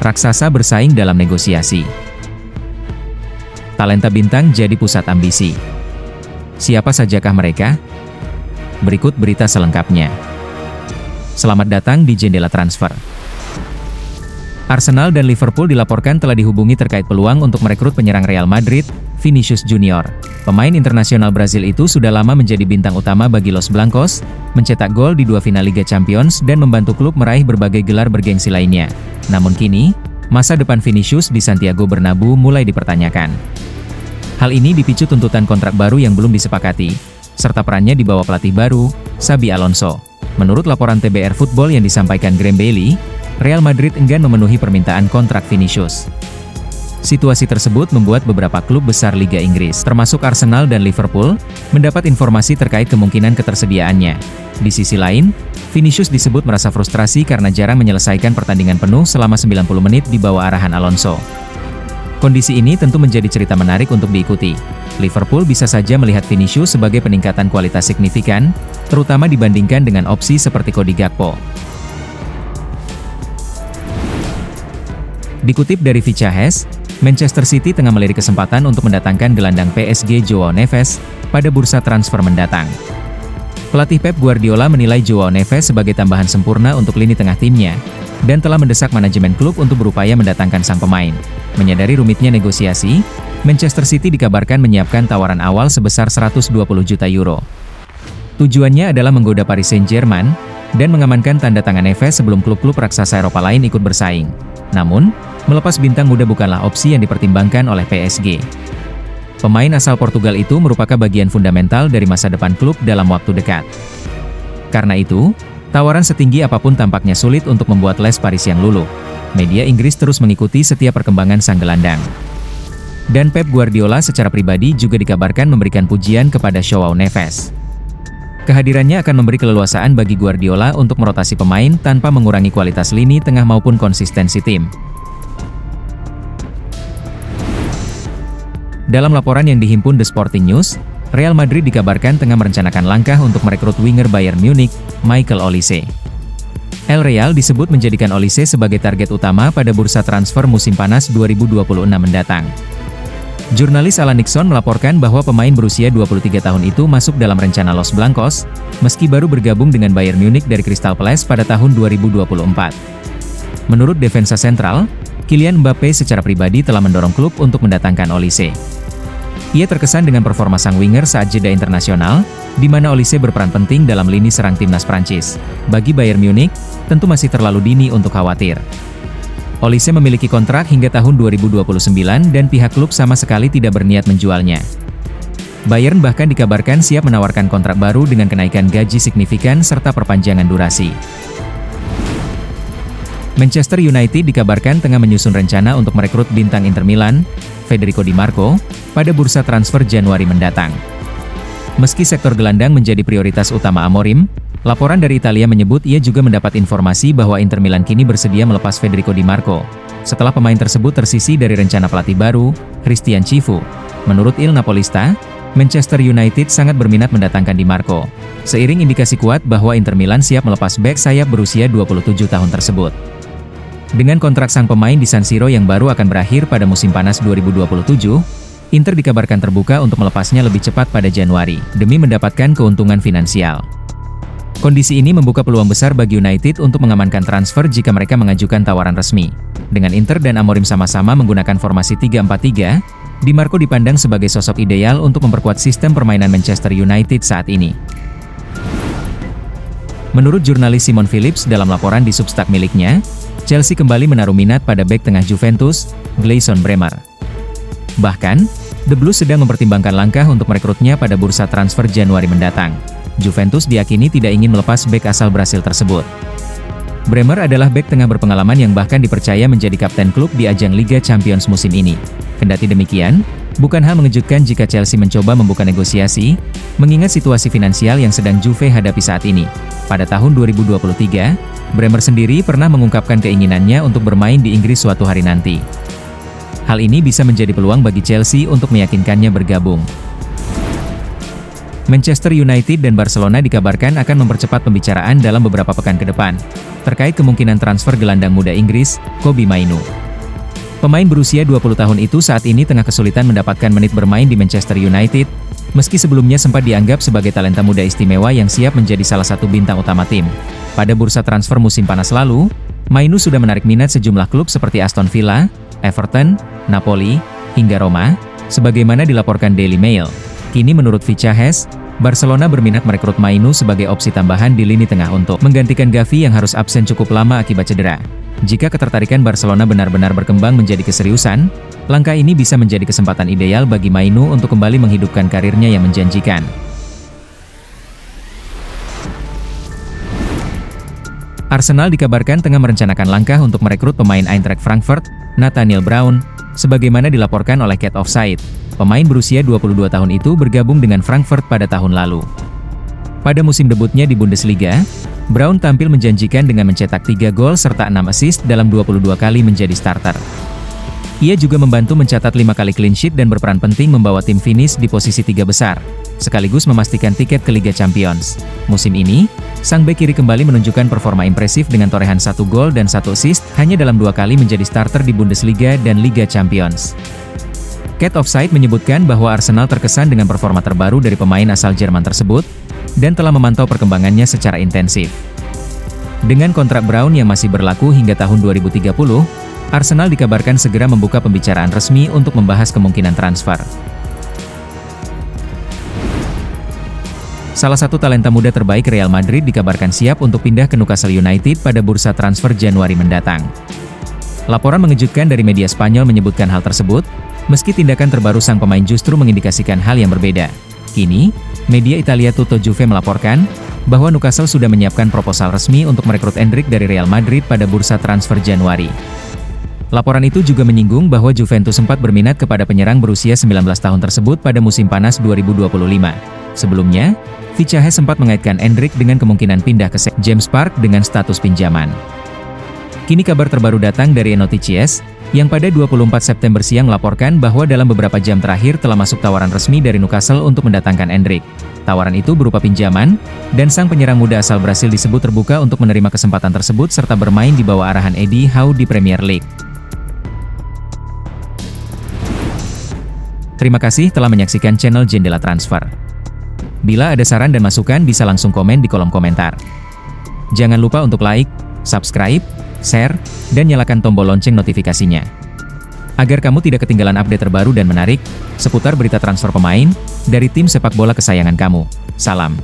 Raksasa bersaing dalam negosiasi. Talenta bintang jadi pusat ambisi. Siapa sajakah mereka? Berikut berita selengkapnya. Selamat datang di Jendela Transfer. Arsenal dan Liverpool dilaporkan telah dihubungi terkait peluang untuk merekrut penyerang Real Madrid, Vinicius Junior. Pemain internasional Brazil itu sudah lama menjadi bintang utama bagi Los Blancos, mencetak gol di 2 final Liga Champions dan membantu klub meraih berbagai gelar bergengsi lainnya. Namun kini, masa depan Vinicius di Santiago Bernabeu mulai dipertanyakan. Hal ini dipicu tuntutan kontrak baru yang belum disepakati, serta perannya di bawah pelatih baru, Xabi Alonso. Menurut laporan TBR Football yang disampaikan Graham Bailey, Real Madrid enggan memenuhi permintaan kontrak Vinicius. Situasi tersebut membuat beberapa klub besar Liga Inggris, termasuk Arsenal dan Liverpool, mendapat informasi terkait kemungkinan ketersediaannya. Di sisi lain, Vinicius disebut merasa frustrasi karena jarang menyelesaikan pertandingan penuh selama 90 menit di bawah arahan Alonso. Kondisi ini tentu menjadi cerita menarik untuk diikuti. Liverpool bisa saja melihat Vinicius sebagai peningkatan kualitas signifikan, terutama dibandingkan dengan opsi seperti Cody Gakpo. Dikutip dari Fichajes, Manchester City tengah melirik kesempatan untuk mendatangkan gelandang PSG Joao Neves pada bursa transfer mendatang. Pelatih Pep Guardiola menilai Joao Neves sebagai tambahan sempurna untuk lini tengah timnya, dan telah mendesak manajemen klub untuk berupaya mendatangkan sang pemain. Menyadari rumitnya negosiasi, Manchester City dikabarkan menyiapkan tawaran awal sebesar 120 juta euro. Tujuannya adalah menggoda Paris Saint-Germain, dan mengamankan tanda tangan Neves sebelum klub-klub raksasa Eropa lain ikut bersaing. Namun, melepas bintang muda bukanlah opsi yang dipertimbangkan oleh PSG. Pemain asal Portugal itu merupakan bagian fundamental dari masa depan klub dalam waktu dekat. Karena itu, tawaran setinggi apapun tampaknya sulit untuk membuat Les Paris yang luluh. Media Inggris terus mengikuti setiap perkembangan sang gelandang. Dan Pep Guardiola secara pribadi juga dikabarkan memberikan pujian kepada Joao Neves. Kehadirannya akan memberi keleluasaan bagi Guardiola untuk merotasi pemain tanpa mengurangi kualitas lini tengah maupun konsistensi tim. Dalam laporan yang dihimpun The Sporting News, Real Madrid dikabarkan tengah merencanakan langkah untuk merekrut winger Bayern Munich, Michael Olise. El Real disebut menjadikan Olise sebagai target utama pada bursa transfer musim panas 2026 mendatang. Jurnalis Alan Nixon melaporkan bahwa pemain berusia 23 tahun itu masuk dalam rencana Los Blancos, meski baru bergabung dengan Bayern Munich dari Crystal Palace pada tahun 2024. Menurut Defensa Central, Kylian Mbappe secara pribadi telah mendorong klub untuk mendatangkan Olise. Ia terkesan dengan performa sang winger saat jeda internasional, di mana Olise berperan penting dalam lini serang timnas Prancis. Bagi Bayern Munich, tentu masih terlalu dini untuk khawatir. Olise memiliki kontrak hingga tahun 2029 dan pihak klub sama sekali tidak berniat menjualnya. Bayern bahkan dikabarkan siap menawarkan kontrak baru dengan kenaikan gaji signifikan serta perpanjangan durasi. Manchester United dikabarkan tengah menyusun rencana untuk merekrut bintang Inter Milan, Federico Di Marco, pada bursa transfer Januari mendatang. Meski sektor gelandang menjadi prioritas utama Amorim, laporan dari Italia menyebut ia juga mendapat informasi bahwa Inter Milan kini bersedia melepas Federico Di Marco, setelah pemain tersebut tersisih dari rencana pelatih baru, Christian Chivu. Menurut Il Napolista, Manchester United sangat berminat mendatangkan Di Marco, seiring indikasi kuat bahwa Inter Milan siap melepas bek sayap berusia 27 tahun tersebut. Dengan kontrak sang pemain di San Siro yang baru akan berakhir pada musim panas 2027, Inter dikabarkan terbuka untuk melepasnya lebih cepat pada Januari, demi mendapatkan keuntungan finansial. Kondisi ini membuka peluang besar bagi United untuk mengamankan transfer jika mereka mengajukan tawaran resmi. Dengan Inter dan Amorim sama-sama menggunakan formasi 3-4-3, Di Marco dipandang sebagai sosok ideal untuk memperkuat sistem permainan Manchester United saat ini. Menurut jurnalis Simon Phillips dalam laporan di Substack miliknya, Chelsea kembali menaruh minat pada bek tengah Juventus, Gleison Bremer. Bahkan, The Blues sedang mempertimbangkan langkah untuk merekrutnya pada bursa transfer Januari mendatang. Juventus diyakini tidak ingin melepas bek asal Brasil tersebut. Bremer adalah bek tengah berpengalaman yang bahkan dipercaya menjadi kapten klub di ajang Liga Champions musim ini. Kendati demikian, bukan hal mengejutkan jika Chelsea mencoba membuka negosiasi, mengingat situasi finansial yang sedang Juve hadapi saat ini. Pada tahun 2023, Bremer sendiri pernah mengungkapkan keinginannya untuk bermain di Inggris suatu hari nanti. Hal ini bisa menjadi peluang bagi Chelsea untuk meyakinkannya bergabung. Manchester United dan Barcelona dikabarkan akan mempercepat pembicaraan dalam beberapa pekan ke depan, terkait kemungkinan transfer gelandang muda Inggris, Kobbie Mainoo. Pemain berusia 20 tahun itu saat ini tengah kesulitan mendapatkan menit bermain di Manchester United, meski sebelumnya sempat dianggap sebagai talenta muda istimewa yang siap menjadi salah satu bintang utama tim. Pada bursa transfer musim panas lalu, Mainoo sudah menarik minat sejumlah klub seperti Aston Villa, Everton, Napoli, hingga Roma, sebagaimana dilaporkan Daily Mail. Kini menurut Fichajes, Barcelona berminat merekrut Mainoo sebagai opsi tambahan di lini tengah untuk menggantikan Gavi yang harus absen cukup lama akibat cedera. Jika ketertarikan Barcelona benar-benar berkembang menjadi keseriusan, langkah ini bisa menjadi kesempatan ideal bagi Mainoo untuk kembali menghidupkan karirnya yang menjanjikan. Arsenal dikabarkan tengah merencanakan langkah untuk merekrut pemain Eintracht Frankfurt, Nathaniel Brown, sebagaimana dilaporkan oleh Cat Offside. Pemain berusia 22 tahun itu bergabung dengan Frankfurt pada tahun lalu. Pada musim debutnya di Bundesliga, Brown tampil menjanjikan dengan mencetak 3 gol serta 6 assist dalam 22 kali menjadi starter. Ia juga membantu mencatat 5 kali clean sheet dan berperan penting membawa tim finish di posisi 3 besar, sekaligus memastikan tiket ke Liga Champions. Musim ini, sang bek kiri kembali menunjukkan performa impresif dengan torehan 1 gol dan 1 assist hanya dalam 2 kali menjadi starter di Bundesliga dan Liga Champions. Cat Offside menyebutkan bahwa Arsenal terkesan dengan performa terbaru dari pemain asal Jerman tersebut, dan telah memantau perkembangannya secara intensif. Dengan kontrak Brown yang masih berlaku hingga tahun 2030, Arsenal dikabarkan segera membuka pembicaraan resmi untuk membahas kemungkinan transfer. Salah satu talenta muda terbaik Real Madrid dikabarkan siap untuk pindah ke Newcastle United pada bursa transfer Januari mendatang. Laporan mengejutkan dari media Spanyol menyebutkan hal tersebut, meski tindakan terbaru sang pemain justru mengindikasikan hal yang berbeda. Kini, media Italia Tutto Juve melaporkan bahwa Newcastle sudah menyiapkan proposal resmi untuk merekrut Endrick dari Real Madrid pada bursa transfer Januari. Laporan itu juga menyinggung bahwa Juventus sempat berminat kepada penyerang berusia 19 tahun tersebut pada musim panas 2025. Sebelumnya, Fichajes sempat mengaitkan Endrick dengan kemungkinan pindah ke St. James Park dengan status pinjaman. Kini kabar terbaru datang dari Noticias, yang pada 24 September siang melaporkan bahwa dalam beberapa jam terakhir telah masuk tawaran resmi dari Newcastle untuk mendatangkan Endrick. Tawaran itu berupa pinjaman, dan sang penyerang muda asal Brasil disebut terbuka untuk menerima kesempatan tersebut serta bermain di bawah arahan Eddie Howe di Premier League. Terima kasih telah menyaksikan channel Jendela Transfer. Bila ada saran dan masukan bisa langsung komen di kolom komentar. Jangan lupa untuk like, subscribe, share, dan nyalakan tombol lonceng notifikasinya. Agar kamu tidak ketinggalan update terbaru dan menarik, seputar berita transfer pemain, dari tim sepak bola kesayangan kamu. Salam.